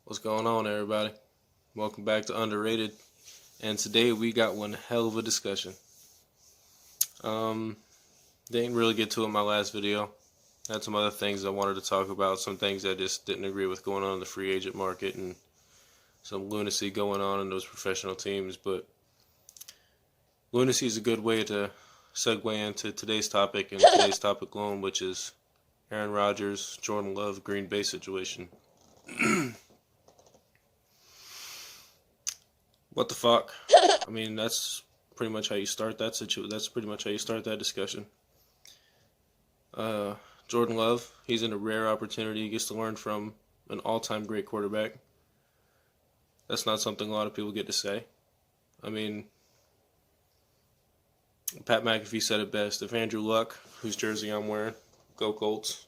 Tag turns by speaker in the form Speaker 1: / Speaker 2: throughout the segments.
Speaker 1: What's going on, everybody? Welcome back to Underrated. And today we got one hell of a discussion. Didn't really get to it in my last video. Had some other things I wanted to talk about, some things I just didn't agree with going on in the free agent market, and some lunacy going on in those professional teams. But lunacy is a good way to segue into today's topic, and today's topic alone, which is Aaron Rodgers, Jordan Love, Green Bay situation. What the fuck? I mean, that's pretty much how you start that That's pretty much how you start that discussion. Jordan Love, he's in a rare opportunity. He gets to learn from an all-time great quarterback. That's not something a lot of people get to say. I mean, Pat McAfee said it best. If Andrew Luck, whose jersey I'm wearing, go Colts,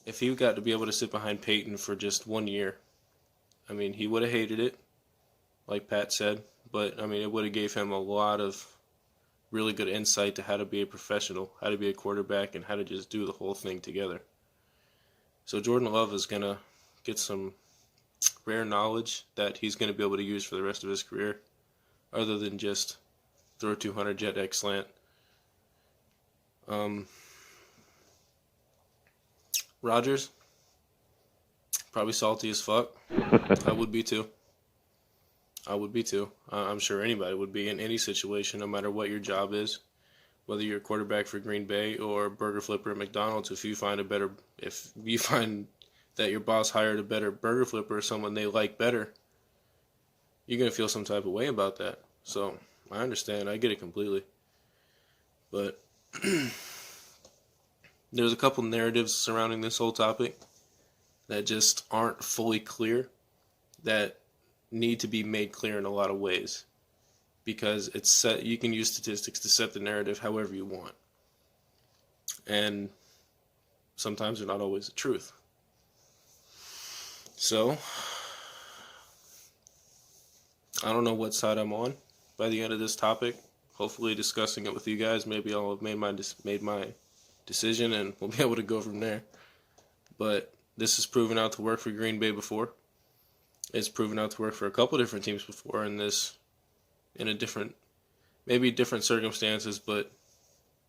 Speaker 1: if he got to be able to sit behind Peyton for just 1 year, I mean, he would have hated it, like Pat said, but I mean, it would have gave him a lot of really good insight to how to be a professional, how to be a quarterback, and how to just do the whole thing together. So Jordan Love is going to get some rare knowledge that he's going to be able to use for the rest of his career, other than just throw 200 jet X slant. Rodgers, probably salty as fuck. I would be too. I'm sure anybody would be in any situation, no matter what your job is, whether you're a quarterback for Green Bay or a burger flipper at McDonald's. If you find that your boss hired a better burger flipper or someone they like better, you're gonna feel some type of way about that. So I understand. I get it completely. But there's a couple narratives surrounding this whole topic that just aren't fully clear, that need to be made clear in a lot of ways, because you can use statistics to set the narrative however you want, and sometimes they're not always the truth. So I don't know what side I'm on by the end of this topic. Hopefully discussing it with you guys, maybe I'll have made my decision and we'll be able to go from there. But this has proven out to work for Green Bay before. It's proven out to work for a couple different teams before in maybe different circumstances, but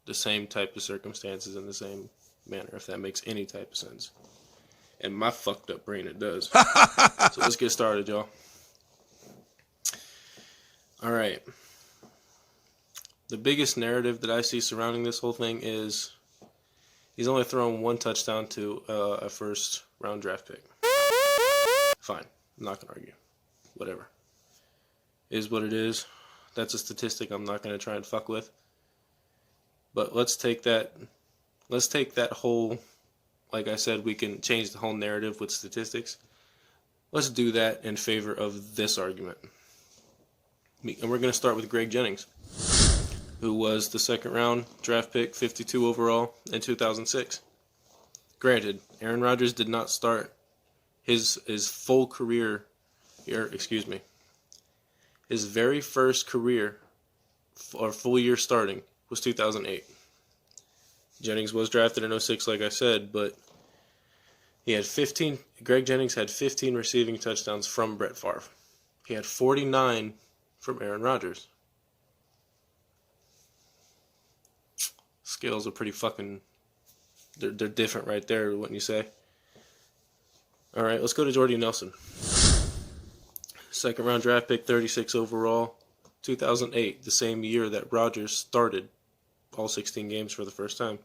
Speaker 1: the same type of circumstances in the same manner, if that makes any type of sense. In my fucked up brain, it does. So let's get started, y'all. All right. The biggest narrative that I see surrounding this whole thing is he's only thrown one touchdown to a first-round draft pick. Fine. I'm not going to argue. Whatever. It is what it is. That's a statistic I'm not going to try and fuck with. But let's take that whole, like I said, we can change the whole narrative with statistics. Let's do that in favor of this argument. And we're going to start with Greg Jennings, who was the second round draft pick, 52 overall, in 2006. Granted, Aaron Rodgers did not start his full career, his very first career or full year starting was 2008. Jennings was drafted in 06, like I said, but Greg Jennings had 15 receiving touchdowns from Brett Favre. He had 49 from Aaron Rodgers. Scales are pretty fucking, they're different right there, wouldn't you say? All right, let's go to Jordy Nelson. Second round draft pick, 36 overall, 2008, the same year that Rodgers started all 16 games for the first time.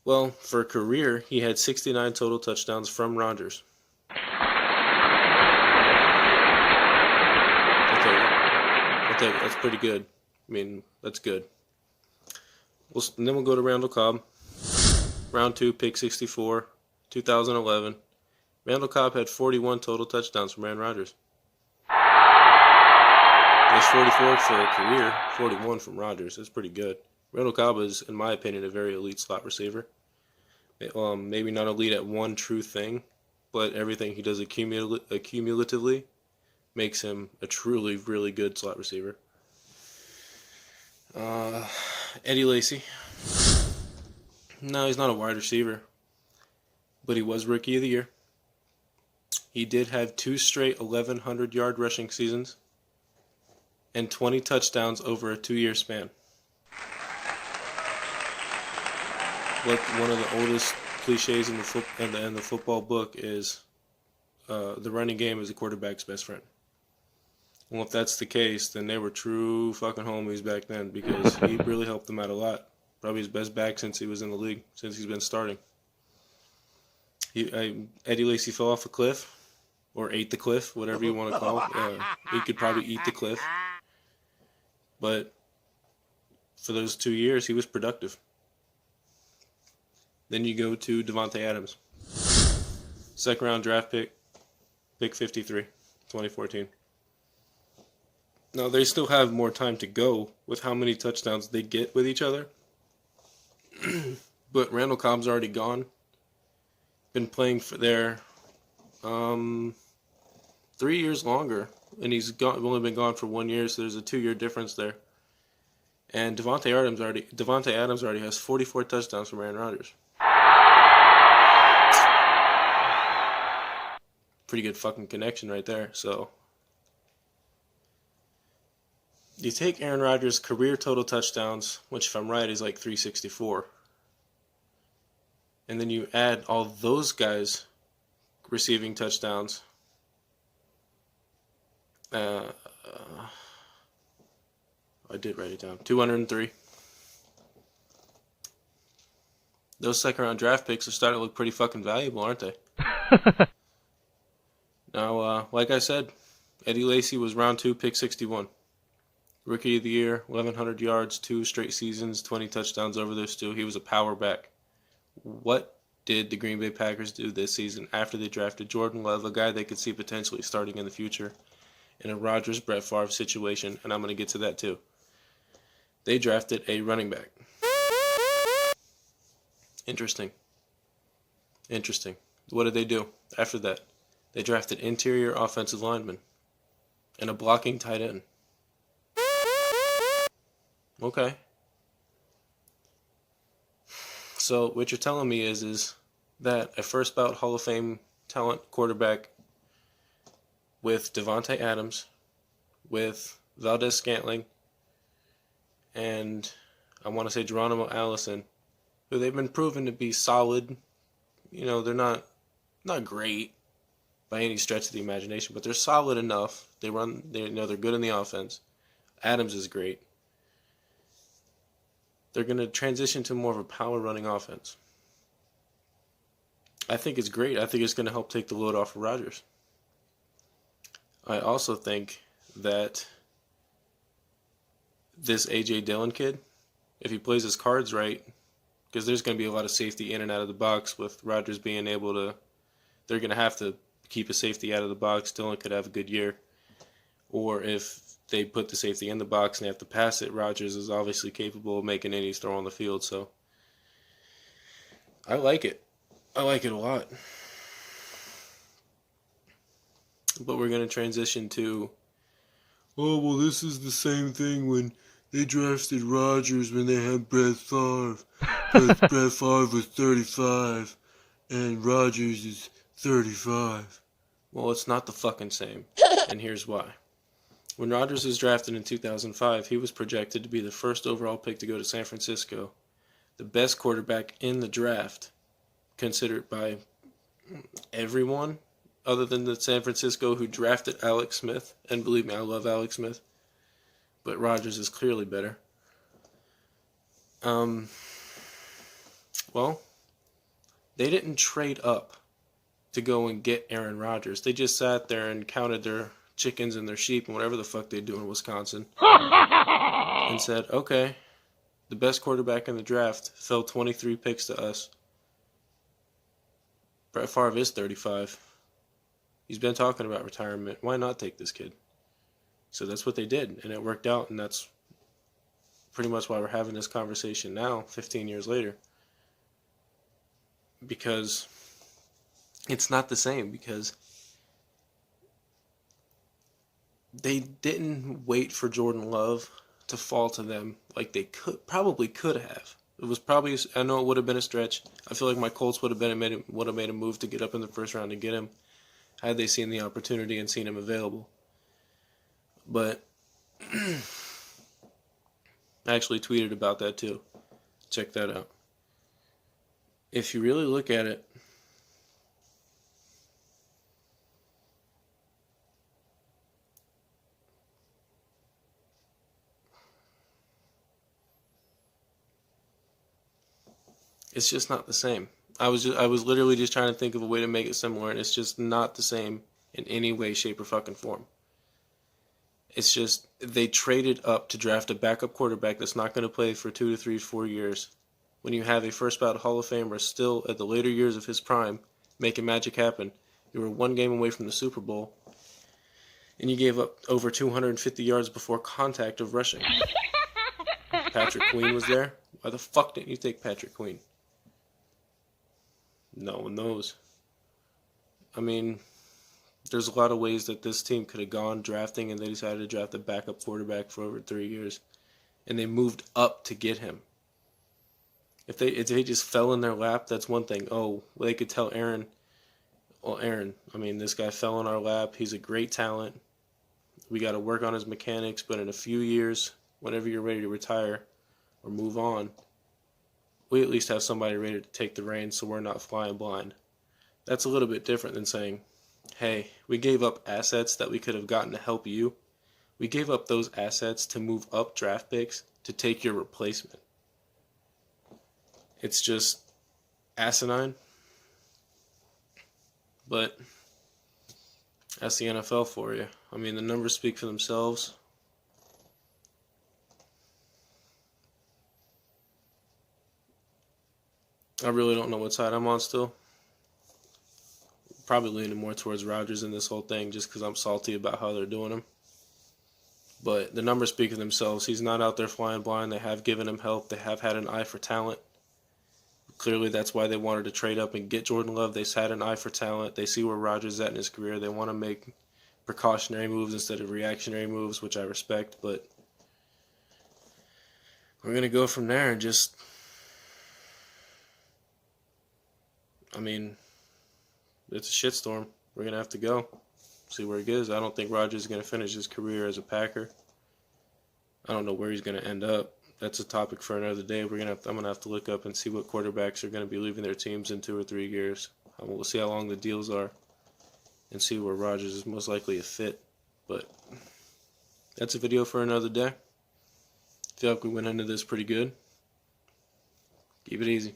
Speaker 1: Well, for a career, he had 69 total touchdowns from Rodgers. I'll take it. That's pretty good. I mean, that's good. And then we'll go to Randall Cobb. Round 2, pick 64. 2011, Randall Cobb had 41 total touchdowns from Aaron Rodgers. It was 44 for a career, 41 from Rodgers. That's pretty good. Randall Cobb is, in my opinion, a very elite slot receiver. Maybe not elite at one true thing, but everything he does accumulatively makes him a truly, really good slot receiver. Eddie Lacy. No, he's not a wide receiver, but he was Rookie of the Year. He did have 2 straight 1,100-yard rushing seasons and 20 touchdowns over a 2-year span. What one of the oldest cliches in the football book is, the running game is a quarterback's best friend. Well, if that's the case, then they were true fucking homies back then, because he really helped them out a lot. Probably his best back since he was in the league, since he's been starting. Eddie Lacy fell off a cliff, or ate the cliff, whatever you want to call it. He could probably eat the cliff. But for those 2 years, he was productive. Then you go to Davante Adams. Second round draft pick 53, 2014. Now, they still have more time to go with how many touchdowns they get with each other. But Randall Cobb's already gone. Been playing for there 3 years longer. And he's only been gone for 1 year, so there's a 2-year difference there. And Davante Adams already has 44 touchdowns from Aaron Rodgers. Pretty good fucking connection right there. So you take Aaron Rodgers' career total touchdowns, which if I'm right is like 364, and then you add all those guys receiving touchdowns. I did write it down. 203. Those second round draft picks are starting to look pretty fucking valuable, aren't they? Now, like I said, Eddie Lacy was round 2, pick 61. Rookie of the year, 1,100 yards, 2 straight seasons, 20 touchdowns over those 2. He was a power back. What did the Green Bay Packers do this season after they drafted Jordan Love, a guy they could see potentially starting in the future, in a Rodgers, Brett Favre situation? And I'm going to get to that too. They drafted a running back. Interesting. What did they do after that? They drafted interior offensive linemen and a blocking tight end. Okay. So what you're telling me is that a first bout Hall of Fame talent quarterback with Davante Adams, with Valdez-Scantling, and I want to say Geronimo Allison, who they've been proven to be solid. You know, they're not great by any stretch of the imagination, but they're solid enough. They're good in the offense. Adams is great. They're going to transition to more of a power running offense. I think it's great. I think it's going to help take the load off of Rodgers. I also think that this A.J. Dillon kid, if he plays his cards right, because there's going to be a lot of safety in and out of the box with Rodgers being able to, they're going to have to keep a safety out of the box. Dillon could have a good year. Or if they put the safety in the box and they have to pass it, Rodgers is obviously capable of making any throw on the field. So I like it. I like it a lot. But we're going to transition to, oh, well, this is the same thing when they drafted Rodgers when they had Brett Favre. But Brett Favre was 35 and Rodgers is 35. Well, it's not the fucking same. And here's why. When Rodgers was drafted in 2005, he was projected to be the first overall pick to go to San Francisco, the best quarterback in the draft, considered by everyone other than the San Francisco who drafted Alex Smith. And believe me, I love Alex Smith, but Rodgers is clearly better. Well, they didn't trade up to go and get Aaron Rodgers. They just sat there and counted their chickens and their sheep and whatever the fuck they do in Wisconsin and said, okay, the best quarterback in the draft fell 23 picks to us. Brett Favre is 35. He's been talking about retirement. Why not take this kid? So that's what they did, and it worked out, and that's pretty much why we're having this conversation now, 15 years later. Because it's not the same, because they didn't wait for Jordan Love to fall to them like they probably could have. It was probably, I know it would have been a stretch. I feel like my Colts would have made a move to get up in the first round to get him. had they seen the opportunity and seen him available. But I actually tweeted about that too. Check that out. If you really look at it, it's just not the same. I was literally just trying to think of a way to make it similar, and it's just not the same in any way, shape, or fucking form. It's just they traded up to draft a backup quarterback that's not going to play for 2 to 3, 4 years. When you have a first ballot Hall of Famer still at the later years of his prime, making magic happen, you were one game away from the Super Bowl, and you gave up over 250 yards before contact of rushing. Patrick Queen was there. Why the fuck didn't you take Patrick Queen? No one knows. I mean, there's a lot of ways that this team could have gone drafting, and they decided to draft a backup quarterback for over 3 years, and they moved up to get him. If they just fell in their lap, that's one thing. Oh, well, they could tell Aaron, well, Aaron, I mean, this guy fell in our lap. He's a great talent. We got to work on his mechanics, but in a few years, whenever you're ready to retire or move on, we at least have somebody ready to take the reins so we're not flying blind. That's a little bit different than saying, hey, we gave up assets that we could have gotten to help you. We gave up those assets to move up draft picks to take your replacement. It's just asinine. But that's the NFL for you. I mean, the numbers speak for themselves. I really don't know what side I'm on still. Probably leaning more towards Rodgers in this whole thing just because I'm salty about how they're doing him. But the numbers speak for themselves. He's not out there flying blind. They have given him help. They have had an eye for talent. Clearly, that's why they wanted to trade up and get Jordan Love. They've had an eye for talent. They see where Rodgers is at in his career. They want to make precautionary moves instead of reactionary moves, which I respect. But we're going to go from there and just, I mean, it's a shitstorm. We're going to have to go see where it goes. I don't think Rodgers is going to finish his career as a Packer. I don't know where he's going to end up. That's a topic for another day. I'm gonna have to look up and see what quarterbacks are going to be leaving their teams in 2 or 3 years. We'll see how long the deals are and see where Rodgers is most likely a fit. But that's a video for another day. I feel like we went into this pretty good. Keep it easy.